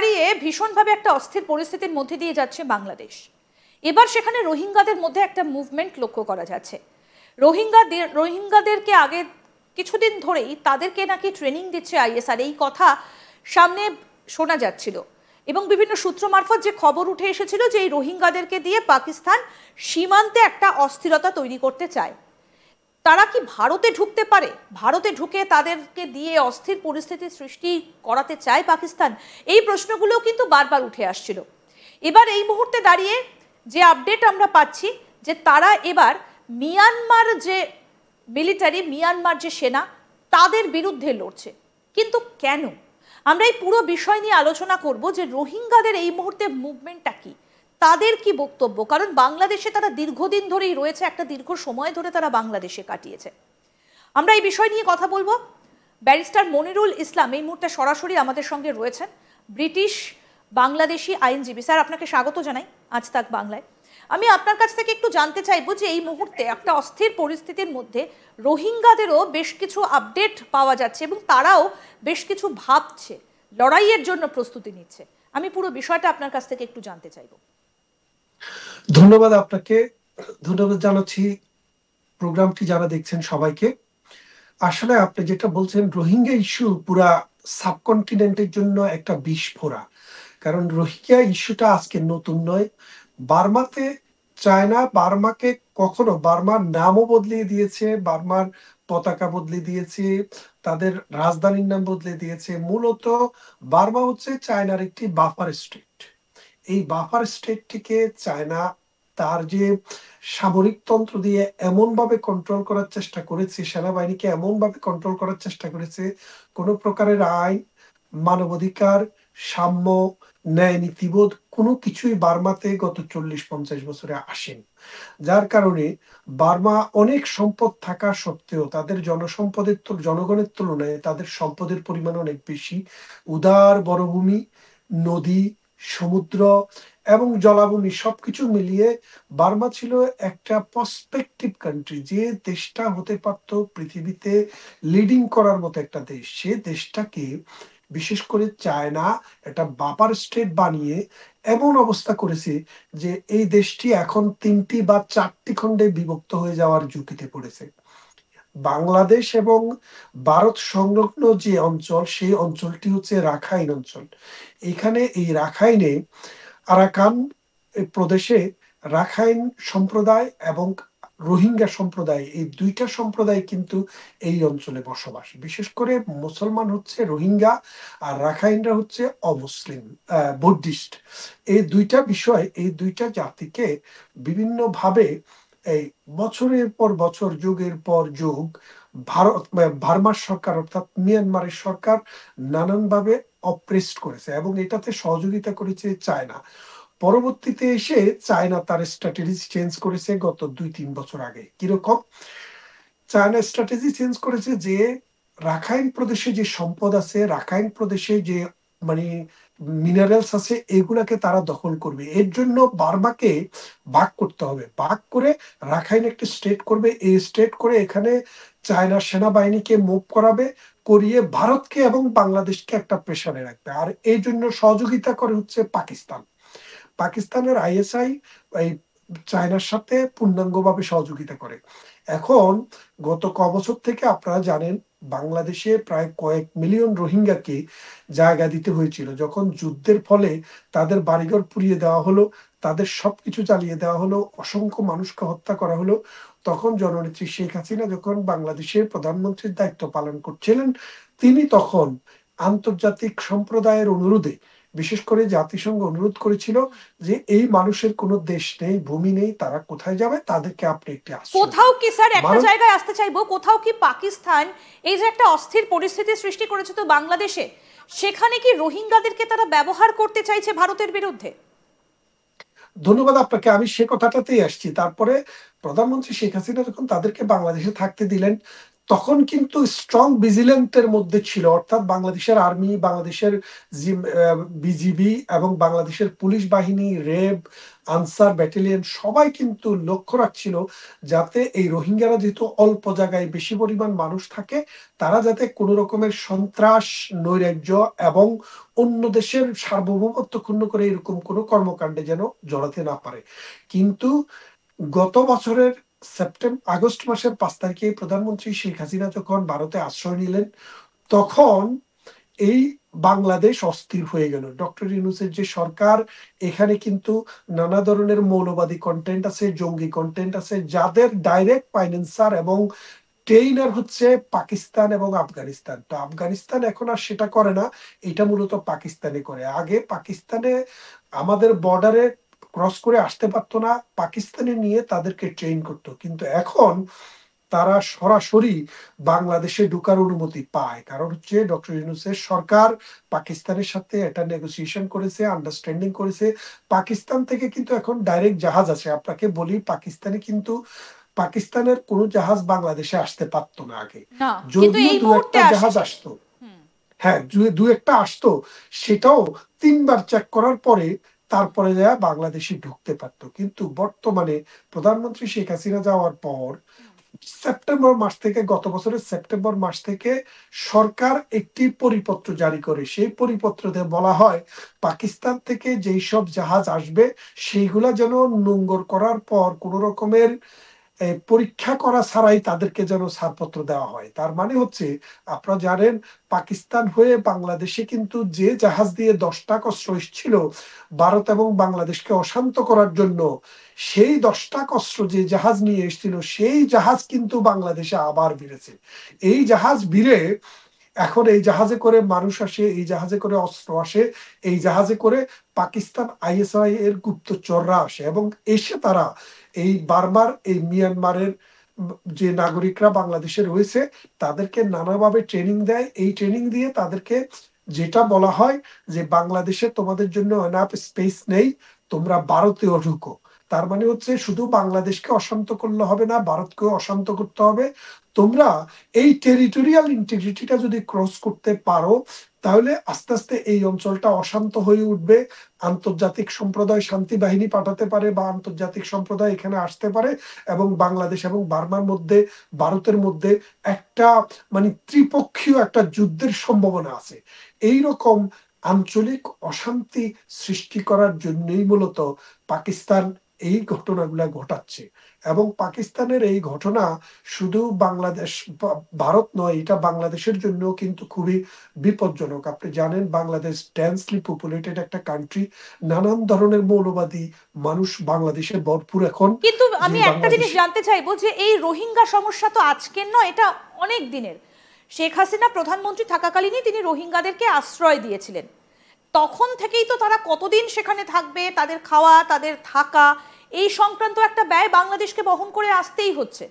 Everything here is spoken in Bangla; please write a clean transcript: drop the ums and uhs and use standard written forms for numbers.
দাঁড়িয়ে ভীষণভাবে একটা অস্থির পরিস্থিতির মধ্যে দিয়ে যাচ্ছে বাংলাদেশ। এবার সেখানে রোহিঙ্গাদের মধ্যে একটা মুভমেন্ট লক্ষ্য করা যাচ্ছে। রোহিঙ্গাদেরকে আগে কিছুদিন ধরেই তাদেরকে নাকি ট্রেনিং দিচ্ছে আইএসআর, এই কথা সামনে শোনা যাচ্ছিল এবং বিভিন্ন সূত্র মারফত যে খবর উঠে এসেছিল যে এই রোহিঙ্গাদেরকে দিয়ে পাকিস্তান সীমান্তে একটা অস্থিরতা তৈরি করতে চায়। তারা কি ভারতে ঢুকতে পারে? ভারতে ঢুকে তাদেরকে দিয়ে অস্থির পরিস্থিতি সৃষ্টি করাতে চায় পাকিস্তান? এই প্রশ্নগুলো কিন্তু বারবার উঠে আসছিল। এবার এই মুহূর্তে দাঁড়িয়ে যে আপডেট আমরা পাচ্ছি যে তারা এবার মিয়ানমার যে মিলিটারি, মিয়ানমার যে সেনা, তাদের বিরুদ্ধে লড়ছে। কিন্তু কেন? আমরা এই পুরো বিষয় নিয়ে আলোচনা করব যে রোহিঙ্গাদের এই মুহূর্তে মুভমেন্টটা কি, তাদের কি বক্তব্য, কারণ বাংলাদেশে তারা দীর্ঘদিন ধরেই রয়েছে, একটা দীর্ঘ সময় ধরে তারা বাংলাদেশে কাটিয়েছে। আমরা এই বিষয় নিয়ে কথা বলবো। ব্যারিস্টার মনিরুল ইসলাম এই মুহূর্তে সরাসরি আমাদের সঙ্গে রয়েছেন, ব্রিটিশ বাংলাদেশি আইনজীবী। স্যার, আপনাকে স্বাগত জানাই আজ তাক বাংলায়। আমি আপনার কাছ থেকে একটু জানতে চাইবো যে এই মুহূর্তে একটা অস্থির পরিস্থিতির মধ্যে রোহিঙ্গাদেরও বেশ কিছু আপডেট পাওয়া যাচ্ছে এবং তারাও বেশ কিছু ভাবছে, লড়াইয়ের জন্য প্রস্তুতি নিচ্ছে। আমি পুরো বিষয়টা আপনার কাছ থেকে একটু জানতে চাইবো। ধন্যবাদ আপনাকে, ধন্যবাদ জানাচ্ছি প্রোগ্রামটি যারা দেখছেন সবাইকে। আসলে আপনি যেটা বলছেন, রোহিঙ্গা ইস্যু পুরা সাবকন্টিনেন্টের জন্য একটা বিস্ফোরা। কারণ রোহিঙ্গা ইস্যুটা আজকে নতুন নয়। বার্মাতে চায়না বার্মাকে কখনো, বার্মার নামও বদলিয়ে দিয়েছে, বার্মার পতাকা বদলে দিয়েছে, তাদের রাজধানীর নাম বদলে দিয়েছে। মূলত বার্মা হচ্ছে চায়নার একটি বাফার স্টেট। এই বাফার স্টেটটিকে চায়না তার যে সামরিক তন্ত্র দিয়ে এমন ভাবে কন্ট্রোল করার চেষ্টা করেছে, সেনাবাহিনীকে এমন ভাবে কন্ট্রোল করার চেষ্টা করেছে, কোন প্রকারের আইন, মানবাধিকার, সাম্য, ন্যায় নীতিবোধ কোনো কিছুই বার্মাতে গত 40-50 বছরে আসেনি। যার কারণে বার্মা অনেক সম্পদ থাকা সত্ত্বেও তাদের জনগণের তুলনায় তাদের সম্পদের পরিমাণ অনেক বেশি। উদার বনভূমি, নদী, সমুদ্র এবং জলাভূমি সবকিছু মিলিয়ে বার্মা ছিল একটা প্রসপেক্টিভ কান্ট্রি। যে দেশটা হতে পারত পৃথিবীতে লিডিং করার মতো একটা দেশ, সে দেশটাকে বিশেষ করে চায়না একটা বাপার স্টেট বানিয়ে এমন অবস্থা করেছে যে এই দেশটি এখন 3টি বা 4টি খণ্ডে বিভক্ত হয়ে যাওয়ার ঝুঁকিতে পড়েছে। বাংলাদেশ এবং ভারত সংলগ্ন যে অঞ্চল, সেই অঞ্চলটি হচ্ছে রাখাইন অঞ্চল। এখানে এই রাখাইনে, আরাকান প্রদেশে রাখাইন সম্প্রদায় এবং রোহিঙ্গা সম্প্রদায়, এই দুইটা সম্প্রদায় কিন্তু এই অঞ্চলে বসবাস। বিশেষ করে মুসলমান হচ্ছে রোহিঙ্গা আর রাখাইনরা হচ্ছে অমুসলিম, বুদ্ধিস্ট। এই দুইটা বিষয়, এই দুইটা জাতিকে বিভিন্নভাবে এই বছরের পর বছর, যুগের পর যুগ বার্মার সরকার অর্থাৎ মিয়ানমারের সরকার নানানভাবে অপ্রেসড করেছে এবং এটাতে সহযোগিতা করেছে চায়না। পরবর্তীতে এসে চায়না তার স্ট্র্যাটেজি চেঞ্জ করেছে গত 2-3 বছর আগে। কিরকম চায়না স্ট্র্যাটেজি চেঞ্জ করেছে? যে রাখাইন প্রদেশে যে সম্পদ আছে, রাখাইন প্রদেশে যে মানে মিনারেলস আছে, এগুলাকে তারা দখল করবে। এর জন্য বার্মাকে ভাগ করতে হবে। ভাগ করে রাখাইন একটা স্টেট করবে। এই স্টেট করে এখানে চায়না সেনাবাহিনীকে মুভ করাবে, করিয়ে ভারতকে এবং বাংলাদেশকে একটা প্রেসারে রাখবে। আর এই জন্য সহযোগিতা করে হচ্ছে পাকিস্তান। পাকিস্তানের আইএসআই এই চায়নার সাথে পূর্ণাঙ্গভাবে সহযোগিতা করে। এখন গত কবছর থেকে আপনারা জানেন বাংলাদেশে প্রায় কয়েক মিলিয়ন রোহিঙ্গাকে জায়গা দিতে হয়েছিল। যখন যুদ্ধের ফলে তাদের বাড়িঘর পুড়িয়ে দেওয়া হলো, তাদের সবকিছু জ্বালিয়ে দেওয়া হলো, অসংখ্য মানুষকে হত্যা করা হলো, তখন জননেত্রী শেখ হাসিনা যখন বাংলাদেশের প্রধানমন্ত্রীর দায়িত্ব পালন করছিলেন, তিনি তখন আন্তর্জাতিক সম্প্রদায়ের অনুরোধে, বিশেষ করে জাতিসংঘ অনুরোধ করেছিল যে এই মানুষের কোনো দেশ নেই, ভূমি নেই, তারা কোথায় যাবে, তাদেরকে আপনি একটি আশ্রয়। কোথাও কি স্যার, একটা জায়গায় আসতে চাইবো, কোথাও কি পাকিস্তান এই যে একটা অস্থির পরিস্থিতি সৃষ্টি করেছে তো বাংলাদেশে, সেখানে কি রোহিঙ্গাদেরকে তারা ব্যবহার করতে চাইছে ভারতের বিরুদ্ধে? ধন্যবাদ আপনাকে, আমি সে কথাটাতেই আসছি। তারপরে প্রধানমন্ত্রী শেখ হাসিনা যখন তাদেরকে বাংলাদেশে থাকতে দিলেন, তখন কিন্তু স্ট্রং ভিজিলেন্টের মধ্যে ছিল, অর্থাৎ বাংলাদেশের আর্মি, বাংলাদেশের বিজিবি এবং বাংলাদেশের পুলিশ বাহিনী, র্যাব, আনসার ব্যাটালিয়ন সবাই কিন্তু লক্ষ্য রাখছিল যাতে এই রোহিঙ্গারা যেহেতু অল্প জায়গায় বেশি পরিমাণ মানুষ থাকে, তারা যাতে কোনো রকমের সন্ত্রাস, নৈরাজ্য এবং অন্য দেশের সার্বভৌমত্ব ক্ষুণ্ণ করে এরকম কোনো কর্মকাণ্ডে যেন জড়াতে না পারে। কিন্তু গত বছরের আগস্ট মাসের 5 তারিখে প্রধানমন্ত্রী শেখ হাসিনা যখন ভারতে আশ্রয় নিলেন, তখন এই বাংলাদেশ অস্থির হয়ে গেল। ডক্টর ইউনূসের যে সরকার, এখানে কিন্তু নানা ধরনের মৌলবাদী কন্টেন্ট আছে, জঙ্গি কন্টেন্ট আছে, যাদের ডাইরেক্ট ফাইন্যান্সার এবং ট্রেইনার হচ্ছে পাকিস্তান এবং আফগানিস্তান। তো আফগানিস্তান এখন আর সেটা করে না, এটা মূলত পাকিস্তানে করে। আগে পাকিস্তানে আমাদের বর্ডারে ক্রস করে আসতে পারতো না, পাকিস্তানে নিয়ে তাদেরকে ট্রেন করতো, কিন্তু এখন তারা সরাসরি বাংলাদেশে ঢুকার অনুমতি পায়। কারণ হচ্ছে ডক্টর ইউনূসের সরকার পাকিস্তানের সাথে এটা নেগোসিয়েশন করেছে, আন্ডারস্ট্যান্ডিং করেছে। পাকিস্তান থেকে কিন্তু এখন ডাইরেক্ট জাহাজ আছে। আপনাকে বলি, পাকিস্তানে কিন্তু পাকিস্তানের কোনো জাহাজ বাংলাদেশে আসতে পারতো না আগে, না, কিন্তু যদিও এই দু মুহূর্তে একটা জাহাজ আসছে। আসতো। হ্যাঁ, দু একটা আসতো, সেটাও 3বার চেক করার পরে তারপরে যা বাংলাদেশে ঢুকতে পারতো। কিন্তু বর্তমানে প্রধানমন্ত্রী শেখ হাসিনা যাওয়ার পর সেপ্টেম্বর মাস থেকে, গত বছরের সেপ্টেম্বর মাস থেকে সরকার একটি পরিপত্র জারি করে। সেই পরিপত্রতে বলা হয় পাকিস্তান থেকে যেই সব জাহাজ আসবে সেইগুলা যেন নোঙ্গর করার পর কোনো রকমের পরীক্ষা করা ছাড়াই তাদেরকে যেন ছাড়পত্র দেওয়া হয়। তার মানে হচ্ছে, আপনারা জানেন পাকিস্তান হয়ে বাংলাদেশে কিন্তু যে জাহাজ দিয়ে 10টা অস্ত্র এসেছিল ভারত এবং বাংলাদেশকে অশান্ত করার জন্য, সেই 10টা অস্ত্র যে জাহাজ নিয়ে এসেছিল সেই জাহাজ কিন্তু বাংলাদেশে আবার ভিড়েছে। এই জাহাজ ভিড়ে এখন এই জাহাজে করে মানুষ আসে, এই জাহাজে করে অস্ত্র আসে, এই জাহাজে করে পাকিস্তান আইএসআই এর গুপ্তচররা আসে, এবং এসে তারা এই বার্মার, এই মিয়ানমারের যে নাগরিকরা বাংলাদেশে রয়েছে তাদেরকে নানাভাবে ট্রেনিং দেয়। এই ট্রেনিং দিয়ে তাদেরকে যেটা বলা হয় যে বাংলাদেশে তোমাদের জন্য এনাফ স্পেস নেই, তোমরা ভারতেও ঢুকো। তার মানে হচ্ছে শুধু বাংলাদেশকে অশান্ত করলে হবে না, ভারতকেও অশান্ত করতে হবে। তোমরা এই টেরিটোরিয়াল ইন্টিগ্রিটিটা যদি ক্রস করতে পারো, তাহলে আস্তে আস্তে এই অঞ্চলটা অশান্ত হয়ে উঠবে। আন্তর্জাতিক সম্প্রদায় শান্তি বাহিনী পাঠাতে পারে বা আন্তর্জাতিক সম্প্রদায় এখানে আসতে পারে, এবং বাংলাদেশ এবং বার্মার মধ্যে, ভারতের মধ্যে একটা মানে ত্রিপক্ষীয় একটা যুদ্ধের সম্ভাবনা আছে। এই রকম আঞ্চলিক অশান্তি সৃষ্টি করার জন্যই মূলত পাকিস্তান এই ঘটনাগুলা ঘটাচ্ছে। এবং পাকিস্তানের এই ঘটনা শুধু বাংলাদেশ, ভারত নয়, এটা বাংলাদেশের জন্য কিন্তু খুবই বিপজ্জনক। আপনি জানেন বাংলাদেশ ডেন্সলি পপুলেটেড একটা কান্ট্রি, নানান ধরনের মৌলবাদী মানুষ বাংলাদেশে ভরপুর এখন। কিন্তু যে আমি একটা জিনিস বাংলাদেশ, জানতে চাইবো যে এই রোহিঙ্গা সমস্যা তো আজকের নয়, এটা অনেক দিনের। শেখ হাসিনা প্রধানমন্ত্রী থাকাকালীনই তিনি রোহিঙ্গাদেরকে আশ্রয় দিয়েছিলেন। তখন থেকেই তো তারা কতদিন সেখানে থাকবে, তাদের খাওয়া, তাদের থাকা, এই সংক্রান্ত একটা ব্যয় বাংলাদেশকে বহন করে আসতেই হচ্ছে।